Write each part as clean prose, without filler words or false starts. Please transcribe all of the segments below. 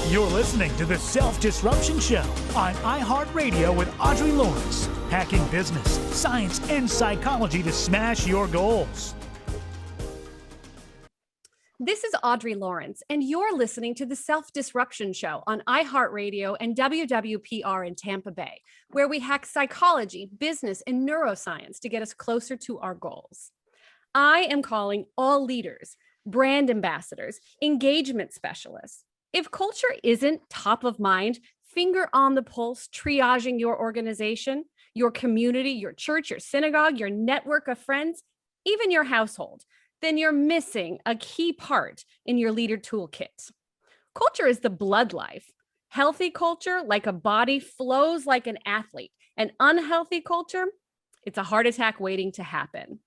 You're listening to the Self-Disruption Show on iHeartRadio with Audrey Lawrence, hacking business, science, and psychology to smash your goals. This is Audrey Lawrence, and you're listening to the Self-Disruption Show on iHeartRadio and WWPR in Tampa Bay, where we hack psychology, business, and neuroscience to get us closer to our goals. I am calling all leaders, brand ambassadors, engagement specialists. If culture isn't top of mind, finger on the pulse, triaging your organization, your community, your church, your synagogue, your network of friends, even your household, then you're missing a key part in your leader toolkit. Culture is the blood life. Healthy culture, like a body, flows like an athlete. And unhealthy culture, it's a heart attack waiting to happen.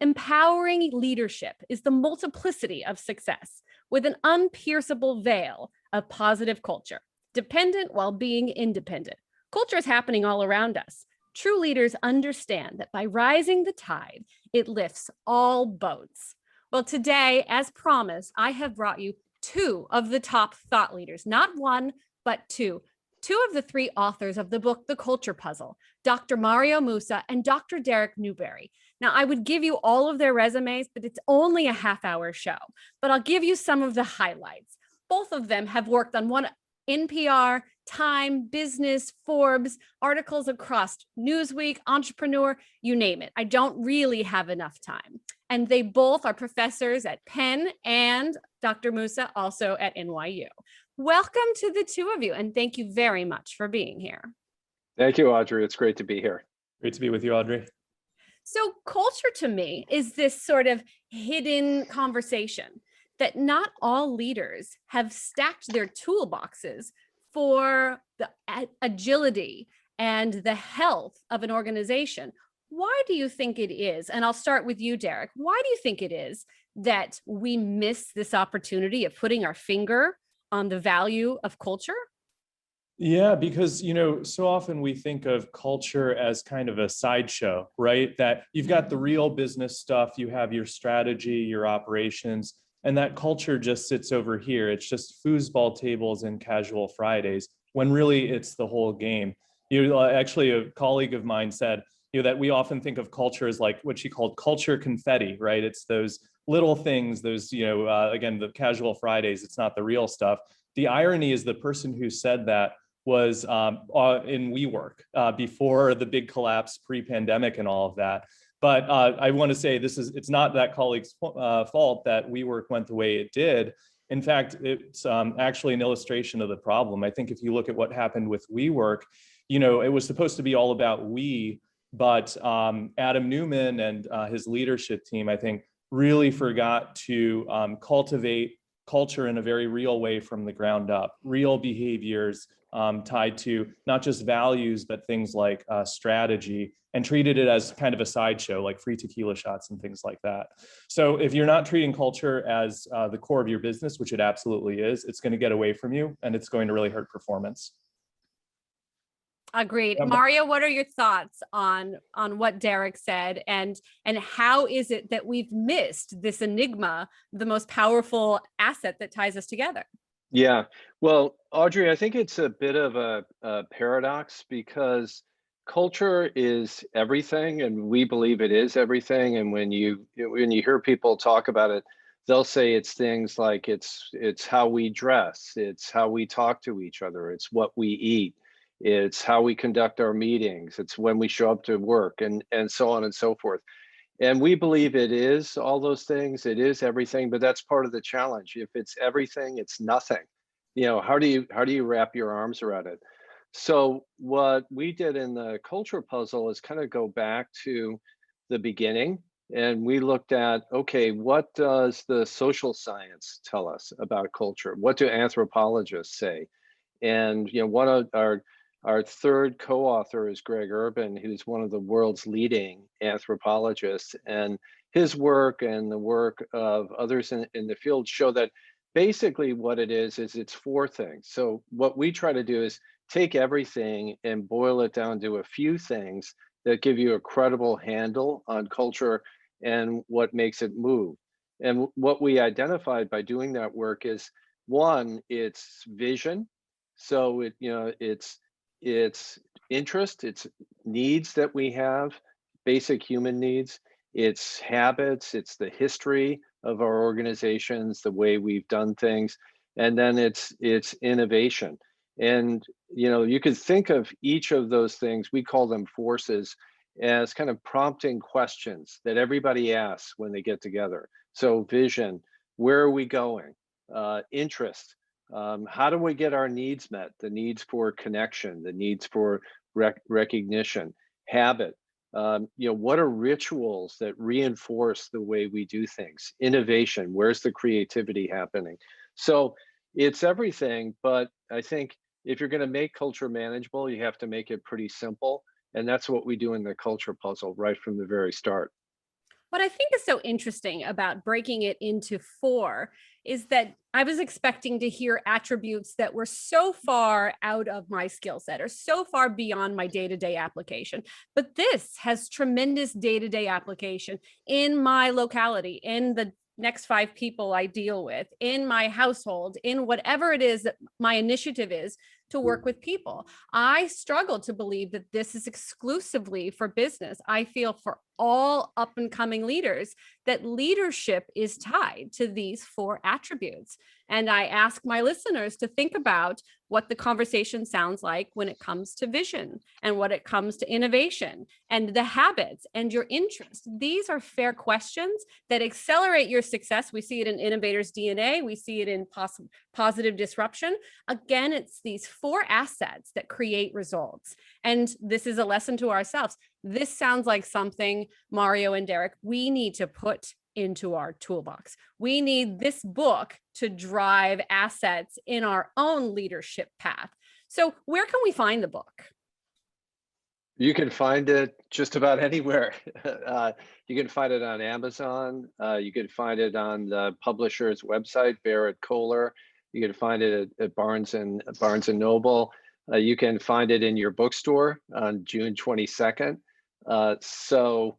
Empowering leadership is the multiplicity of success with an unpierceable veil of positive culture, dependent while being independent. Culture is happening all around us. True leaders understand that by rising the tide, it lifts all boats. Well, today, as promised, I have brought you two of the top thought leaders, not one, but two. Two of the three authors of the book, The Culture Puzzle, Dr. Mario Moussa and Dr. Derek Newberry. Now, I would give you all of their resumes, but it's only a half-hour show. But I'll give you some of the highlights. Both of them have worked on one NPR, Time, Business, Forbes, articles across Newsweek, Entrepreneur, you name it. I don't really have enough time. And they both are professors at Penn and Dr. Moussa also at NYU. Welcome to the two of you, and thank you very much for being here. Thank you, Audrey. It's great to be here. Great to be with you, Audrey. So culture to me is this sort of hidden conversation that not all leaders have stacked their toolboxes for the agility and the health of an organization. Why do you think it is? And I'll start with you, Derek. Why do you think it is that we miss this opportunity of putting our finger on the value of culture? Yeah, because, so often we think of culture as kind of a sideshow, right? That you've got the real business stuff, you have your strategy, your operations, and that culture just sits over here. It's just foosball tables and casual Fridays, when really it's the whole game. Actually, a colleague of mine said, that we often think of culture as like what she called culture confetti, right? It's those little things, those, again, the casual Fridays, it's not the real stuff. The irony is the person who said that was in WeWork before the big collapse, pre-pandemic and all of that. But I want to say it's not that colleague's fault that WeWork went the way it did. In fact, it's actually an illustration of the problem. I think if you look at what happened with WeWork, it was supposed to be all about we, but Adam Newman and his leadership team, I think, really forgot to cultivate culture in a very real way from the ground up, real behaviors tied to not just values, but things like strategy, and treated it as kind of a sideshow, like free tequila shots and things like that. So if you're not treating culture as the core of your business, which it absolutely is, it's going to get away from you and it's going to really hurt performance. Agreed. Mario, what are your thoughts on what Derek said, and how is it that we've missed this enigma, the most powerful asset that ties us together? Yeah, well, Audrey, I think it's a bit of a paradox, because culture is everything, and we believe it is everything. And when you hear people talk about it, they'll say it's things like it's how we dress, it's how we talk to each other, it's what we eat, it's how we conduct our meetings, it's when we show up to work, and so on and so forth. And we believe it is all those things, it is everything, but that's part of the challenge. If it's everything, it's nothing. How do you wrap your arms around it? So what we did in the culture puzzle is kind of go back to the beginning, and we looked at, okay, what does the social science tell us about culture? What do anthropologists say? And one of our third co-author is Greg Urban, who's one of the world's leading anthropologists, and his work and the work of others in the field show that basically what it is it's four things. So what we try to do is take everything and boil it down to a few things that give you a credible handle on culture and what makes it move. And what we identified by doing that work is, one, it's vision. So it's interest, it's needs that we have, basic human needs, it's habits, it's the history of our organizations, the way we've done things, and then it's innovation. And you could think of each of those things, we call them forces, as kind of prompting questions that everybody asks when they get together. So vision, where are we going? Interest, how do we get our needs met? The needs for connection, the needs for recognition, habit. What are rituals that reinforce the way we do things? Innovation, where's the creativity happening? So it's everything, but I think if you're going to make culture manageable, you have to make it pretty simple. And that's what we do in the culture puzzle right from the very start. What I think is so interesting about breaking it into four is that I was expecting to hear attributes that were so far out of my skill set or so far beyond my day-to-day application. But this has tremendous day-to-day application in my locality, in the next 5 people I deal with, in my household, in whatever it is that my initiative is to work with people. I struggle to believe that this is exclusively for business. I feel for all up and coming leaders that leadership is tied to these 4 attributes. And I ask my listeners to think about what the conversation sounds like when it comes to vision and what it comes to innovation and the habits and your interests. These are fair questions that accelerate your success. We see it in innovators' DNA. We see it in positive disruption. Again, it's these 4 assets that create results. And this is a lesson to ourselves. This sounds like something, Mario and Derek, we need to put into our toolbox. We need this book to drive assets in our own leadership path. So where can we find the book? You can find it just about anywhere. You can find it on Amazon. You can find it on the publisher's website, Barrett Kohler. You can find it at Barnes and Noble. You can find it in your bookstore on June 22nd. So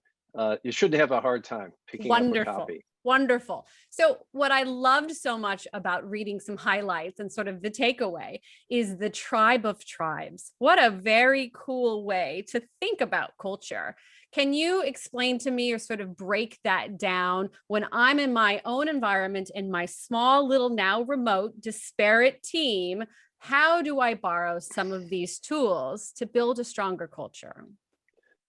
you shouldn't have a hard time picking up a copy. Wonderful. So what I loved so much about reading some highlights and sort of the takeaway is the tribe of tribes. What a very cool way to think about culture. Can you explain to me or sort of break that down when I'm in my own environment in my small little now remote disparate team? How do I borrow some of these tools to build a stronger culture?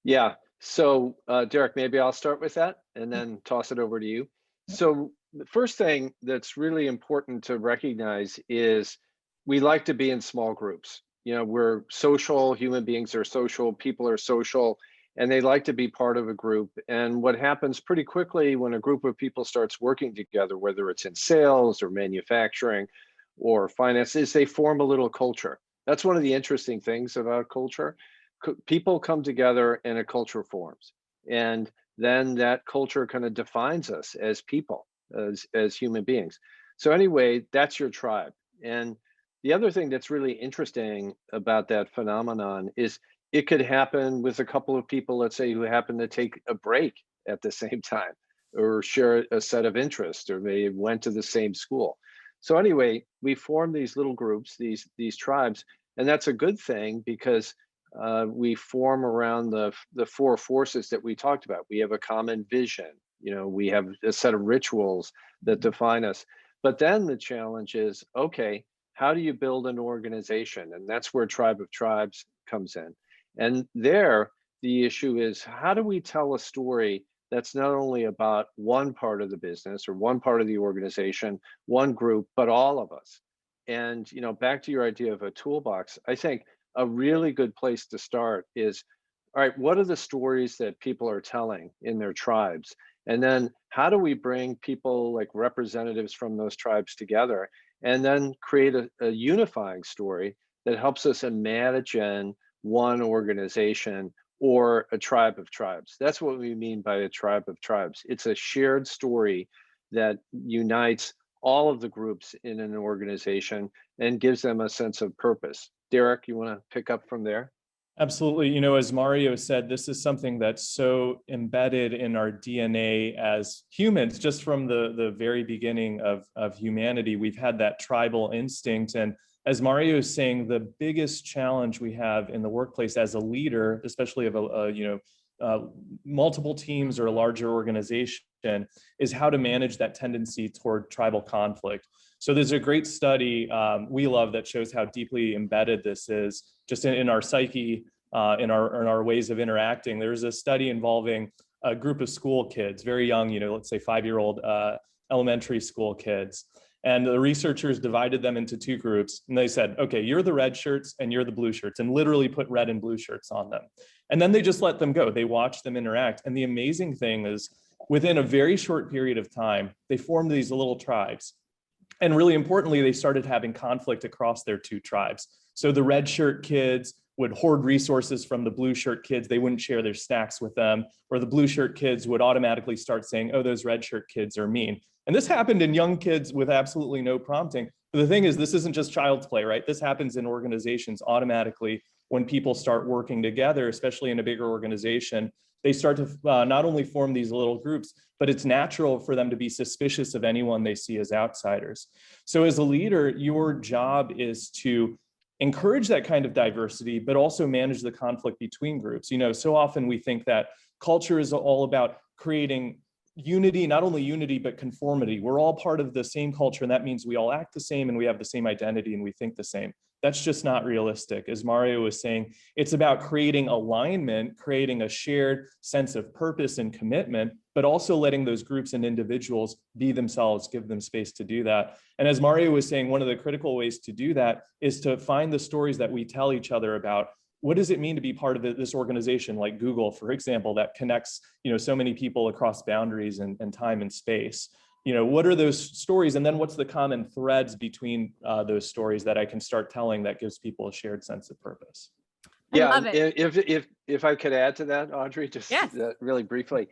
Yeah. So Derek, maybe I'll start with that and then toss it over to you. So the first thing that's really important to recognize is we like to be in small groups. We're social, human beings are social, people are social, and they like to be part of a group. And what happens pretty quickly when a group of people starts working together, whether it's in sales or manufacturing or finance, is they form a little culture. That's one of the interesting things about culture. People come together and a culture forms. And then that culture kind of defines us as people, as human beings. So anyway, that's your tribe. And the other thing that's really interesting about that phenomenon is it could happen with a couple of people, let's say, who happen to take a break at the same time or share a set of interests, or they went to the same school. So anyway, we form these little groups, these tribes, and that's a good thing because we form around the 4 forces that we talked about. We have a common vision. We have a set of rituals that define us. But then the challenge is, okay, how do you build an organization? And that's where Tribe of Tribes comes in. And there, the issue is, how do we tell a story that's not only about one part of the business or one part of the organization, one group, but all of us? And back to your idea of a toolbox, I think a really good place to start is, all right, what are the stories that people are telling in their tribes? And then how do we bring people like representatives from those tribes together and then create a unifying story that helps us imagine one organization or a tribe of tribes? That's what we mean by a tribe of tribes. It's a shared story that unites all of the groups in an organization and gives them a sense of purpose. Derek, you want to pick up from there? Absolutely. You know, as Mario said, this is something that's so embedded in our DNA as humans, just from the very beginning of humanity. We've had that tribal instinct. And as Mario is saying, the biggest challenge we have in the workplace as a leader, especially of multiple teams or a larger organization, is how to manage that tendency toward tribal conflict. So there's a great study we love that shows how deeply embedded this is just in our psyche, in our ways of interacting. There's a study involving a group of school kids, very young, let's say 5-year-old elementary school kids. And the researchers divided them into two groups. And they said, okay, you're the red shirts and you're the blue shirts, and literally put red and blue shirts on them. And then they just let them go. They watched them interact. And the amazing thing is, within a very short period of time, they formed these little tribes. And really importantly, they started having conflict across their two tribes. So the red shirt kids would hoard resources from the blue shirt kids. They wouldn't share their snacks with them, or the blue shirt kids would automatically start saying, oh, those red shirt kids are mean. And this happened in young kids with absolutely no prompting. But the thing is, this isn't just child's play, right? This happens in organizations automatically when people start working together, especially in a bigger organization. They start to not only form these little groups, but it's natural for them to be suspicious of anyone they see as outsiders. So as a leader, your job is to encourage that kind of diversity, but also manage the conflict between groups. So often we think that culture is all about creating unity, not only unity, but conformity. We're all part of the same culture, and that means we all act the same and we have the same identity and we think the same. That's just not realistic. As Mario was saying, it's about creating alignment, creating a shared sense of purpose and commitment, but also letting those groups and individuals be themselves, give them space to do that. And as Mario was saying, one of the critical ways to do that is to find the stories that we tell each other about what does it mean to be part of this organization, like Google, for example, that connects so many people across boundaries and time and space. What are those stories? And then what's the common threads between those stories that I can start telling that gives people a shared sense of purpose? Yeah, if I could add to that, Audrey, just Yes. Really briefly.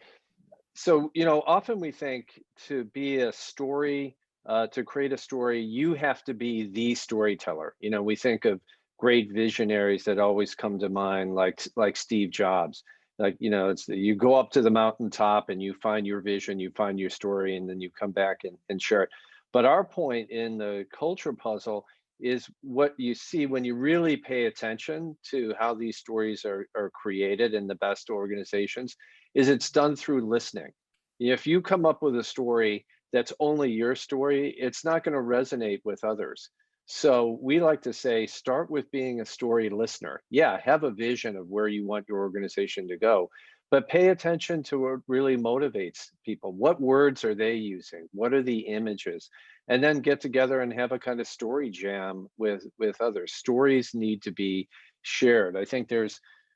So, often we think to be a story, to create a story, you have to be the storyteller. We think of great visionaries that always come to mind, like Steve Jobs. It's you go up to the mountaintop and you find your vision, you find your story, and then you come back and share it. But our point in the culture puzzle is what you see when you really pay attention to how these stories are created in the best organizations, is it's done through listening. If you come up with a story that's only your story, it's not going to resonate with others. So we like to say, start with being a story listener. Yeah, have a vision of where you want your organization to go, but pay attention to what really motivates people. What words are they using? What are the images? And then get together and have a kind of story jam with others. Stories need to be shared.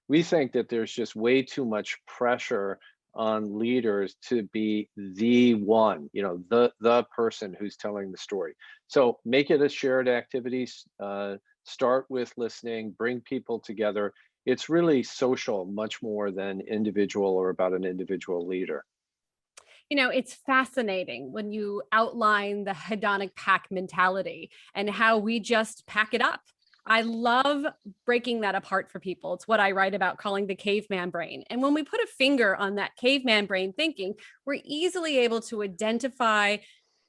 We think that there's just way too much pressure on leaders to be the one, the person who's telling the story. So make it a shared activity. Start with listening, bring people together. It's really social, much more than individual or about an individual leader. It's fascinating when you outline the hedonic pack mentality and how we just pack it up. I love breaking that apart for people. It's what I write about, calling the caveman brain. And when we put a finger on that caveman brain thinking, we're easily able to identify,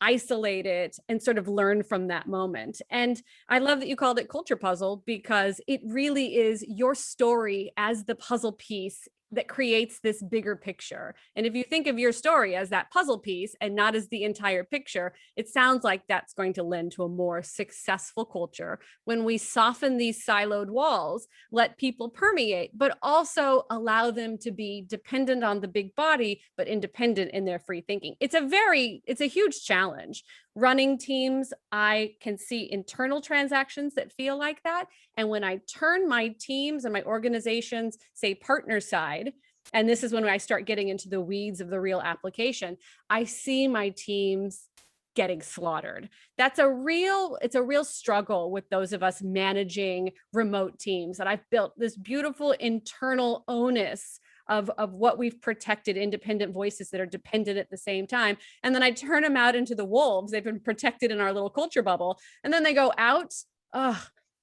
isolate it, and sort of learn from that moment. And I love that you called it culture puzzle, because it really is your story as the puzzle piece that creates this bigger picture. And if you think of your story as that puzzle piece and not as the entire picture, it sounds like that's going to lend to a more successful culture when we soften these siloed walls, let people permeate, but also allow them to be dependent on the big body, but independent in their free thinking. It's a huge challenge. Running teams, I can see internal transactions that feel like that. And when I turn my teams and my organizations, say partner side, and this is when I start getting into the weeds of the real application, I see my teams getting slaughtered. It's a real struggle with those of us managing remote teams. And I've built this beautiful internal onus of what we've protected, independent voices that are dependent at the same time. And then I turn them out into the wolves. They've been protected in our little culture bubble. And then they go out,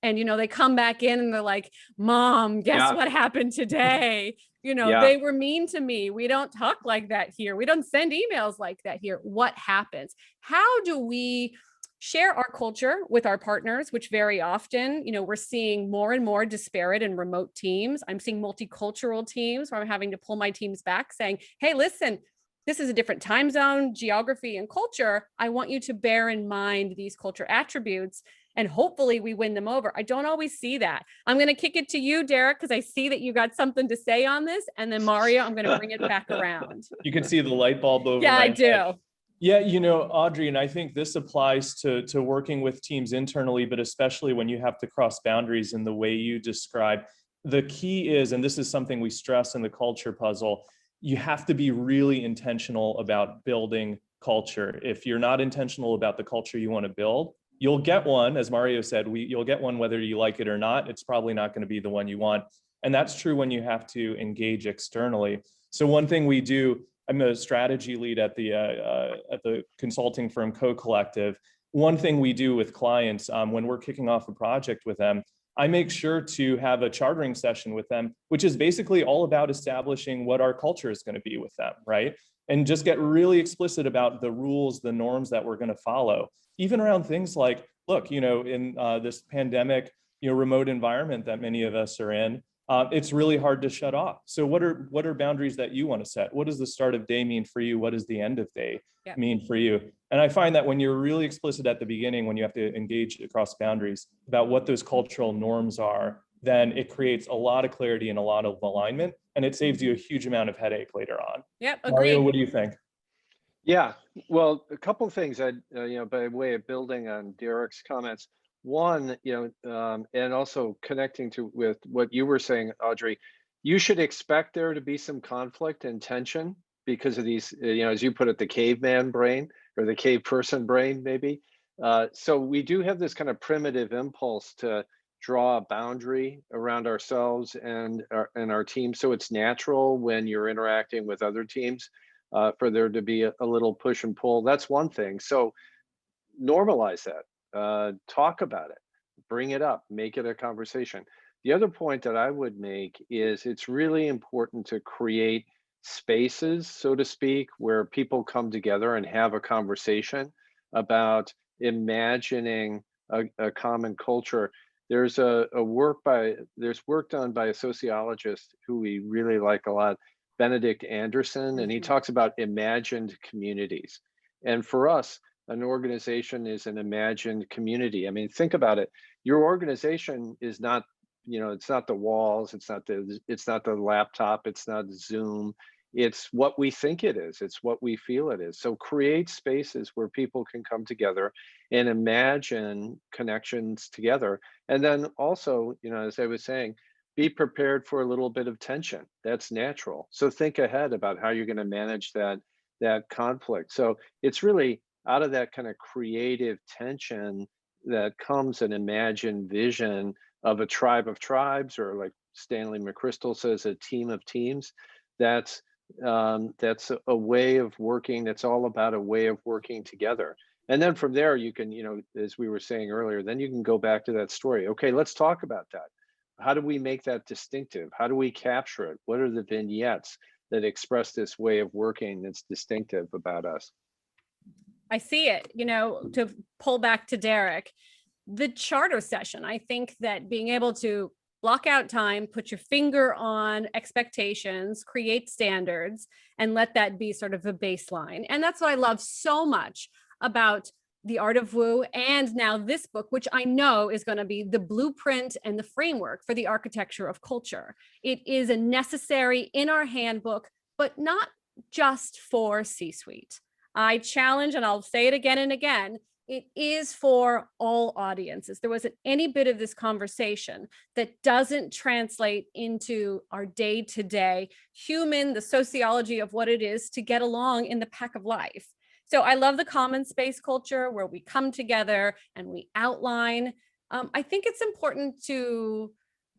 And, they come back in and they're like, Mom, guess what happened today? They were mean to me. We don't talk like that here. We don't send emails like that here. What happens? How do we share our culture with our partners, which very often, we're seeing more and more disparate and remote teams. I'm seeing multicultural teams where I'm having to pull my teams back saying, hey, listen, this is a different time zone, geography, and culture. I want you to bear in mind these culture attributes, and hopefully we win them over. I don't always see that. I'm going to kick it to you, Derek, because I see that you got something to say on this. And then Mario, I'm going to bring it back around. You can see the light bulb over. Yeah, I do. Head. Yeah, Audrey, and I think this applies to working with teams internally, but especially when you have to cross boundaries in the way you describe. The key is, and this is something we stress in the culture puzzle, you have to be really intentional about building culture. If you're not intentional about the culture you want to build, you'll get one, as Mario said, you'll get one whether you like it or not. It's probably not going to be the one you want. And that's true when you have to engage externally. So one thing we do, I'm a strategy lead at the consulting firm Co-Collective. One thing we do with clients when we're kicking off a project with them, I make sure to have a chartering session with them, which is basically all about establishing what our culture is going to be with them, right? And just get really explicit about the rules, the norms that we're going to follow, even around things like, look, in this pandemic, remote environment that many of us are in, it's really hard to shut off. So what are boundaries that you want to set? What does the start of day mean for you? What does the end of day mean for you? And I find that when you're really explicit at the beginning, when you have to engage across boundaries about what those cultural norms are, then it creates a lot of clarity and a lot of alignment, and it saves you a huge amount of headache later on. Yep, agree. Mario, what do you think? Yeah, well, a couple of things by way of building on Derek's comments. One, and also connecting with what you were saying, Audrey, you should expect there to be some conflict and tension because of these, as you put it, the caveman brain or the cave person brain, maybe. So we do have this kind of primitive impulse to draw a boundary around ourselves and our team. So it's natural when you're interacting with other teams for there to be a little push and pull. That's one thing. So normalize that, talk about it, bring it up, make it a conversation. The other point that I would make is it's really important to create spaces, so to speak, where people come together and have a conversation about imagining a common culture. There's work done by a sociologist who we really like a lot, Benedict Anderson, and he talks about imagined communities. And for us, an organization is an imagined community. I mean, think about it. Your organization is not, it's not the walls, it's not the laptop, it's not Zoom. It's what we think it is. It's what we feel it is. So create spaces where people can come together and imagine connections together. And then also, as I was saying, be prepared for a little bit of tension. That's natural. So think ahead about how you're going to manage that conflict. So it's really out of that kind of creative tension that comes an imagined vision of a tribe of tribes, or like Stanley McChrystal says, a team of teams. That's a way of working. That's all about a way of working together. And then from there, you can, as we were saying earlier, then you can go back to that story. Okay, let's talk about that. How do we make that distinctive? How do we capture it? What are the vignettes that express this way of working that's distinctive about us? I see it, to pull back to Derek, the charter session. I think that being able to block out time, put your finger on expectations, create standards, and let that be sort of a baseline. And that's what I love so much about The Art of Woo, and now this book, which I know is going to be the blueprint and the framework for the architecture of culture. It is a necessary in our handbook, but not just for C-suite. I challenge, and I'll say it again and again, it is for all audiences. There wasn't any bit of this conversation that doesn't translate into our day-to-day human, the sociology of what it is to get along in the pack of life. So I love the common space culture where we come together and we outline. I think it's important to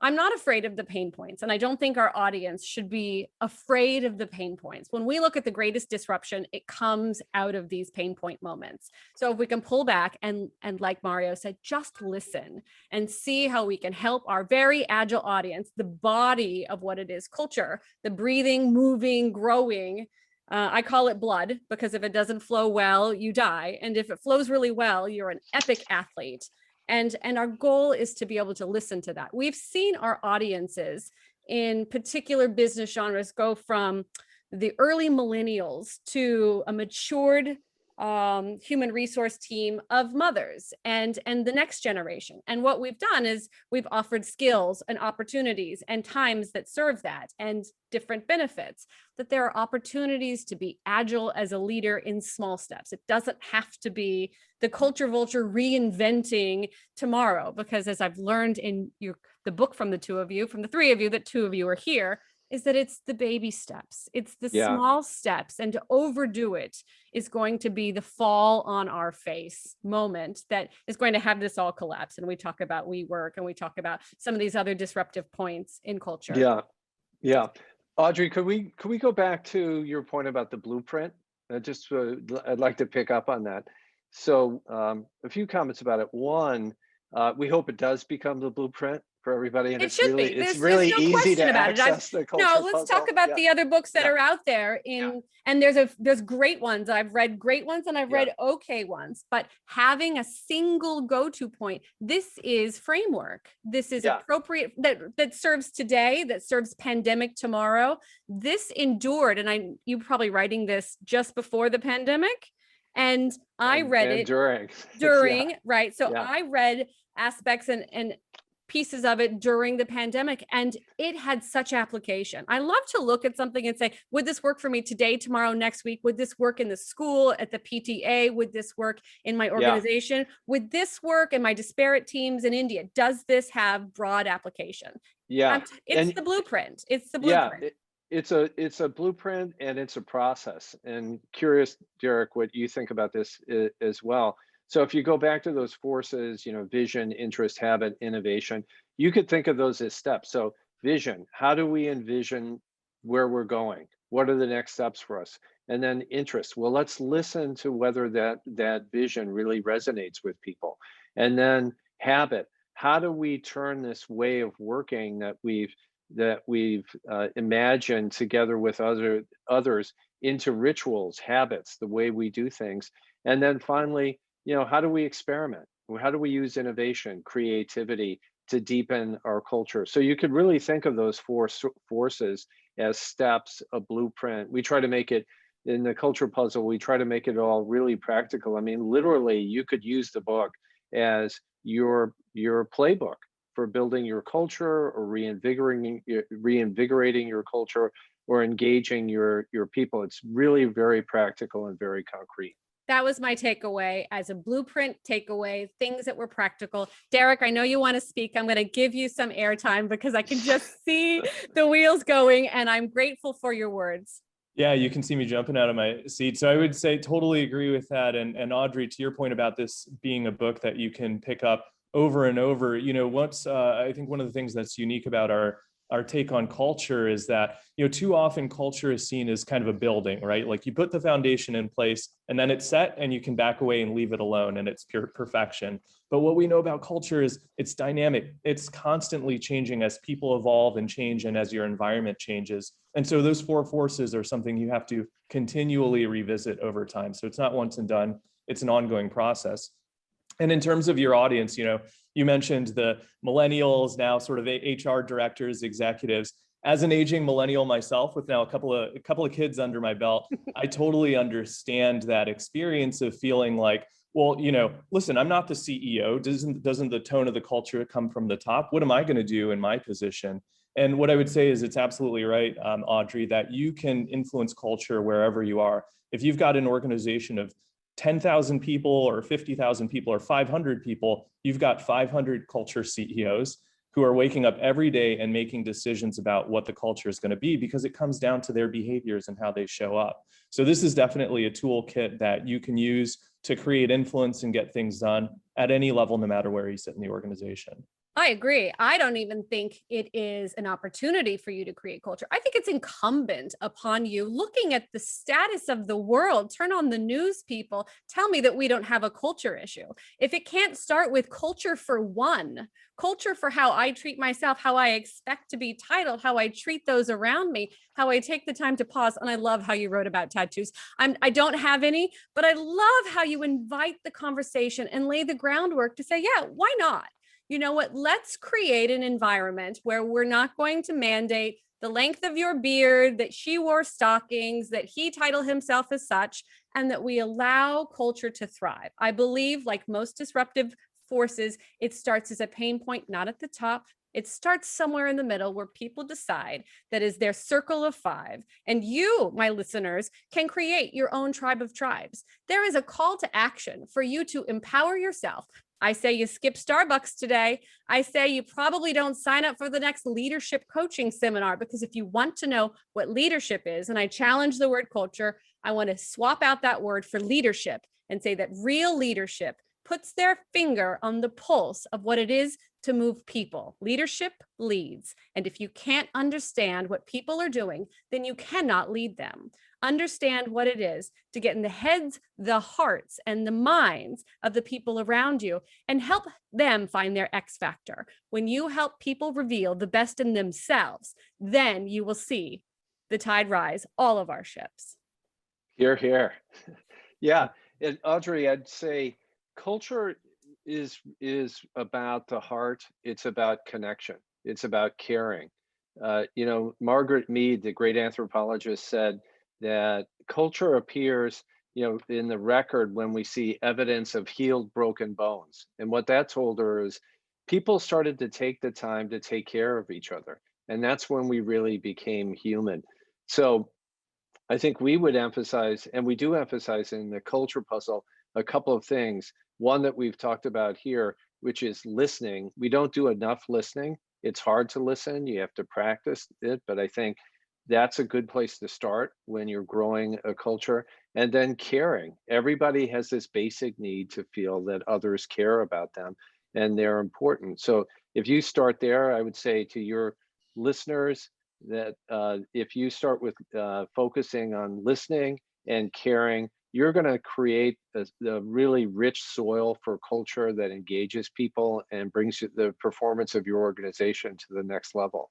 I'm not afraid of the pain points, and I don't think our audience should be afraid of the pain points. When we look at the greatest disruption, it comes out of these pain point moments. So if we can pull back and like Mario said, just listen and see how we can help our very agile audience, the body of what it is, culture, the breathing, moving, growing. I call it blood, because if it doesn't flow well, you die. And if it flows really well, you're an epic athlete. And our goal is to be able to listen to that. We've seen our audiences in particular business genres go from the early millennials to a matured human resource team of mothers and the next generation. And what we've done is we've offered skills and opportunities and times that serve that and different benefits, that there are opportunities to be agile as a leader in small steps. It doesn't have to be the culture vulture reinventing tomorrow, because as I've learned in the book from the two of you, from the three of you, that two of you are here, is that it's the baby steps. It's the small steps, and to overdo it is going to be the fall on our face moment that is going to have this all collapse. And we talk about WeWork, and we talk about some of these other disruptive points in culture. Yeah. Audrey, could we go back to your point about the blueprint? I'd like to pick up on that. So a few comments about it. One, we hope it does become the blueprint for everybody, and it's really no easy to about access the culture. No, let's talk about the other books that are out there and there's great ones. I've read great ones and I've read okay ones, but having a single go-to point, this is framework. This is appropriate, that serves today, that serves pandemic tomorrow. This endured, and you probably writing this just before the pandemic, and I read it during right. So I read aspects and pieces of it during the pandemic, and it had such application. I love to look at something and say, would this work for me today, tomorrow, next week? Would this work in the school, at the PTA? Would this work in my organization? Would this work in my disparate teams in India? Does this have broad application? It's the blueprint. It's the blueprint. It's a blueprint, and it's a process. And curious, Derek, what you think about this as well. So if you go back to those forces, vision, interest, habit, innovation, you could think of those as steps. So vision, how do we envision where we're going? What are the next steps for us? And then interest, well, let's listen to whether that vision really resonates with people. And then habit, how do we turn this way of working that we've imagined together with others into rituals, habits, the way we do things? And then finally, how do we experiment? How do we use innovation, creativity to deepen our culture? So you could really think of those four forces as steps, a blueprint. We try to make it, in the culture puzzle, we try to make it all really practical. I mean, literally, you could use the book as your playbook for building your culture, or reinvigorating your culture, or engaging your people. It's really very practical and very concrete. That was my takeaway, as a blueprint takeaway, things that were practical. Derek, I know you want to speak. I'm going to give you some airtime because I can just see the wheels going, and I'm grateful for your words. Yeah, you can see me jumping out of my seat. So I would say totally agree with that. And Audrey, to your point about this being a book that you can pick up over and over, I think one of the things that's unique about our take on culture is that, too often culture is seen as kind of a building, right? Like you put the foundation in place and then it's set and you can back away and leave it alone and it's pure perfection. But what we know about culture is it's dynamic. It's constantly changing as people evolve and change, and as your environment changes. And so those four forces are something you have to continually revisit over time. So it's not once and done. It's an ongoing process. And in terms of your audience, you mentioned the millennials, now sort of HR directors, executives. As an aging millennial myself, with now a couple of kids under my belt, I totally understand that experience of feeling like, well, listen, I'm not the CEO. Doesn't the tone of the culture come from the top? What am I going to do in my position? And what I would say is it's absolutely right, Audrey, that you can influence culture wherever you are. If you've got an organization of 10,000 people or 50,000 people or 500 people, you've got 500 culture CEOs who are waking up every day and making decisions about what the culture is going to be, because it comes down to their behaviors and how they show up. So this is definitely a toolkit that you can use to create influence and get things done at any level, no matter where you sit in the organization. I agree. I don't even think it is an opportunity for you to create culture. I think it's incumbent upon you looking at the status of the world. Turn on the news, people. Tell me that we don't have a culture issue. If it can't start with culture for one, culture for how I treat myself, how I expect to be titled, how I treat those around me, how I take the time to pause. And I love how you wrote about tattoos. I don't have any, but I love how you invite the conversation and lay the groundwork to say, yeah, why not? You know what? Let's create an environment where we're not going to mandate the length of your beard, that she wore stockings, that he titled himself as such, and that we allow culture to thrive. I believe, like most disruptive forces, it starts as a pain point, not at the top. It starts somewhere in the middle where people decide that is their circle of five. And you, my listeners, can create your own tribe of tribes. There is a call to action for you to empower yourself. I say you skip Starbucks today. I say you probably don't sign up for the next leadership coaching seminar, because if you want to know what leadership is, and I challenge the word culture, I want to swap out that word for leadership and say that real leadership puts their finger on the pulse of what it is to move people. Leadership leads. And if you can't understand what people are doing, then you cannot lead them. Understand what it is to get in the heads, the hearts, and the minds of the people around you and help them find their X factor. When you help people reveal the best in themselves, then you will see the tide rise, all of our ships. Here, here. Yeah, and Audrey, I'd say culture is about the heart. It's about connection. It's about caring. Margaret Mead, the great anthropologist, said that culture appears, in the record when we see evidence of healed, broken bones. And what that told her is people started to take the time to take care of each other. And that's when we really became human. So I think we would emphasize, and we do emphasize in the culture puzzle, a couple of things. One that we've talked about here, which is listening. We don't do enough listening. It's hard to listen. You have to practice it, but I think that's a good place to start when you're growing a culture. And then caring. Everybody has this basic need to feel that others care about them and they're important. So if you start there, I would say to your listeners that if you start with focusing on listening and caring, you're going to create a really rich soil for culture that engages people and brings the performance of your organization to the next level.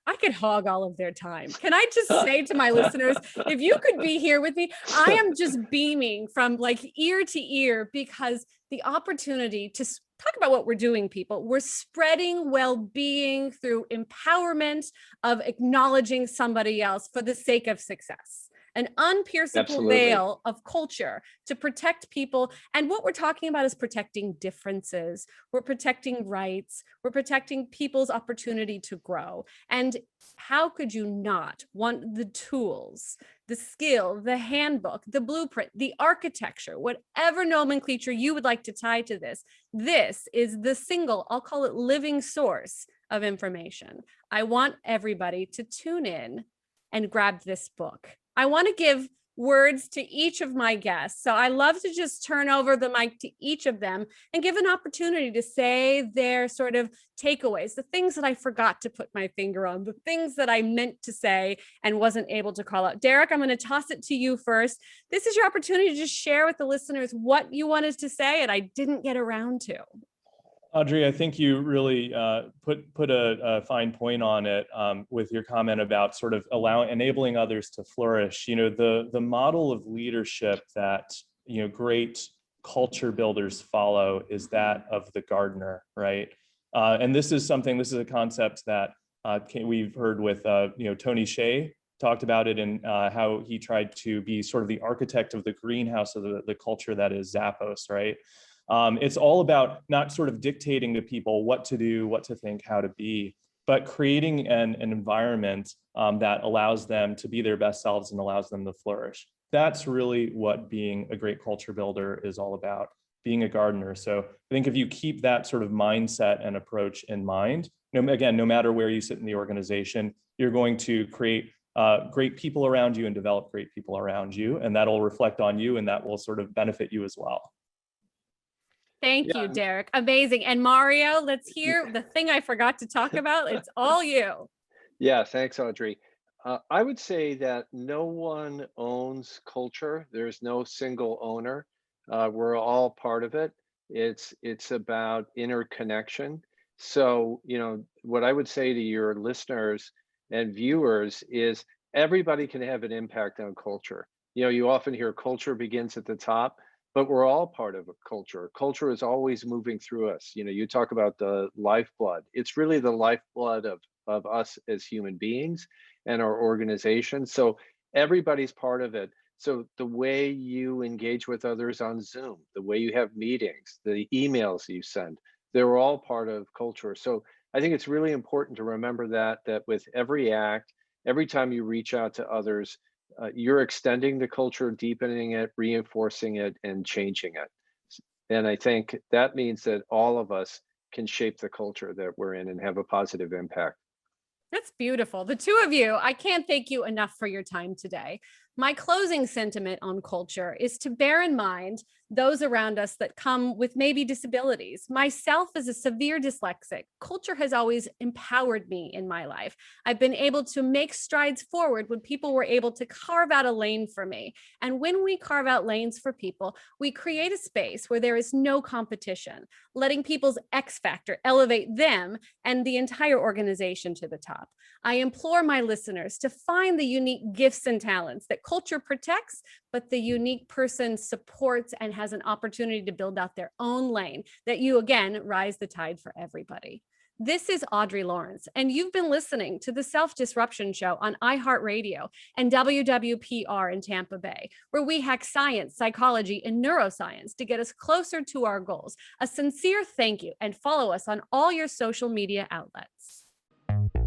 I could hog all of their time. Can I just say to my listeners, if you could be here with me, I am just beaming from like ear to ear, because the opportunity to talk about what we're doing, people, we're spreading well-being through empowerment of acknowledging somebody else for the sake of success. An unpierceable veil of culture to protect people. And what we're talking about is protecting differences. We're protecting rights. We're protecting people's opportunity to grow. And how could you not want the tools, the skill, the handbook, the blueprint, the architecture, whatever nomenclature you would like to tie to this? This is the single, I'll call it, living source of information. I want everybody to tune in and grab this book. I want to give words to each of my guests. So I love to just turn over the mic to each of them and give an opportunity to say their sort of takeaways, the things that I forgot to put my finger on, the things that I meant to say and wasn't able to call out. Derek, I'm going to toss it to you first. This is your opportunity to just share with the listeners what you wanted to say and I didn't get around to. Audrey, I think you really put a fine point on it with your comment about sort of enabling others to flourish. The model of leadership that great culture builders follow is that of the gardener, right? And this is a concept that we've heard with Tony Hsieh talked about it and how he tried to be sort of the architect of the greenhouse of the culture that is Zappos, right? It's all about not sort of dictating to people what to do, what to think, how to be, but creating an environment that allows them to be their best selves and allows them to flourish. That's really what being a great culture builder is all about, being a gardener. So I think if you keep that sort of mindset and approach in mind, again, no matter where you sit in the organization, you're going to create great people around you and develop great people around you, and that'll reflect on you and that will sort of benefit you as well. Thank you, Derek. Amazing. And Mario, let's hear the thing I forgot to talk about. It's all you. Yeah, thanks, Audrey. I would say that no one owns culture. There's no single owner. We're all part of it. It's about interconnection. So, what I would say to your listeners and viewers is everybody can have an impact on culture. You often hear culture begins at the top, but we're all part of a culture. Culture is always moving through us. You talk about the lifeblood. It's really the lifeblood of us as human beings and our organization. So everybody's part of it. So the way you engage with others on Zoom, the way you have meetings, the emails you send, they're all part of culture. So I think it's really important to remember that with every act, every time you reach out to others, you're extending the culture, deepening it, reinforcing it, and changing it. And I think that means that all of us can shape the culture that we're in and have a positive impact. That's beautiful. The two of you, I can't thank you enough for your time today. My closing sentiment on culture is to bear in mind those around us that come with maybe disabilities. Myself as a severe dyslexic, culture has always empowered me in my life. I've been able to make strides forward when people were able to carve out a lane for me. And when we carve out lanes for people, we create a space where there is no competition, letting people's X factor elevate them and the entire organization to the top. I implore my listeners to find the unique gifts and talents that culture protects, but the unique person supports and has an opportunity to build out their own lane, that you, again, rise the tide for everybody. This is Audrey Lawrence, and you've been listening to the Self-Disruption Show on iHeartRadio and WWPR in Tampa Bay, where we hack science, psychology, and neuroscience to get us closer to our goals. A sincere thank you, and follow us on all your social media outlets.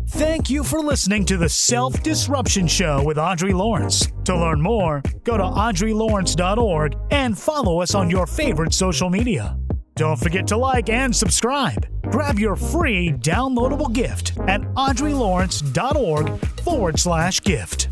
Thank you for listening to the Self-Disruption Show with Audrey Lawrence. To learn more, go to audreylawrence.org and follow us on your favorite social media. Don't forget to like and subscribe. Grab your free downloadable gift at audreylawrence.org/gift.